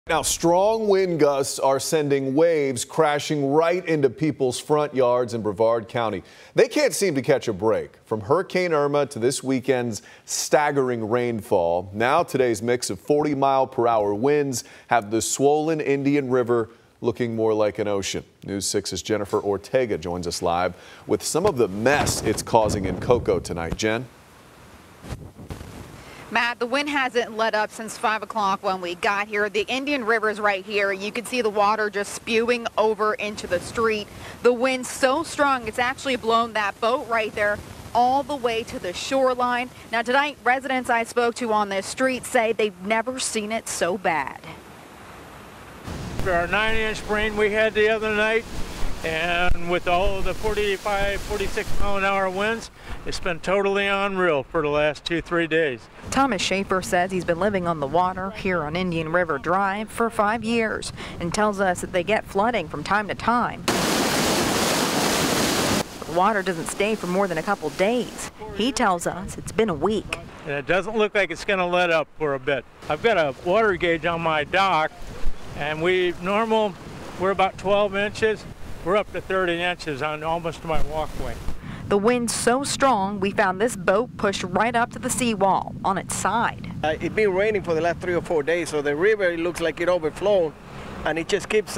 Now, strong wind gusts are sending waves crashing right into people's front yards in Brevard County. They can't seem to catch a break. From Hurricane Irma to this weekend's staggering rainfall, now today's mix of 40-mile-per-hour winds have the swollen Indian River looking more like an ocean. News 6's Jennifer Ortega joins us live with some of the mess it's causing in Cocoa tonight. Jen? Matt, the wind hasn't let up since 5 o'clock when we got here. The Indian River is right here. You can see the water just spewing over into the street. The wind's so strong, it's actually blown that boat right there all the way to the shoreline. Now tonight, residents I spoke to on this street say they've never seen it so bad. After our 9-inch rain we had the other night, and with all of the 45, 46 mile an hour winds, it's been totally unreal for the last 2-3 days. Thomas Schaefer says he's been living on the water here on Indian River Drive for 5 years and tells us that they get flooding from time to time. The water doesn't stay for more than a couple days. He tells us it's been a week. And it doesn't look like it's going to let up for a bit. I've got a water gauge on my dock, and we're about 12 inches. We're up to 30 inches on almost my walkway. The wind's so strong, we found this boat pushed right up to the seawall on its side. It's been raining for the last 3 or 4 days, so the river, it looks like it overflowed, and it just keeps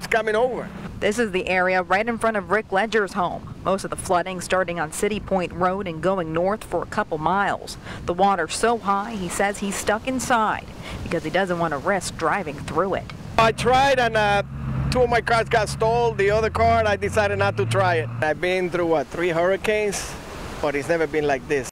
coming over. This is the area right in front of Rick Ledger's home. Most of the flooding starting on City Point Road and going north for a couple miles. The water's so high, he says he's stuck inside because he doesn't want to risk driving through it. I tried, and 2 of my cars got stalled. The other car, I decided not to try it. I've been through, 3 hurricanes, but it's never been like this.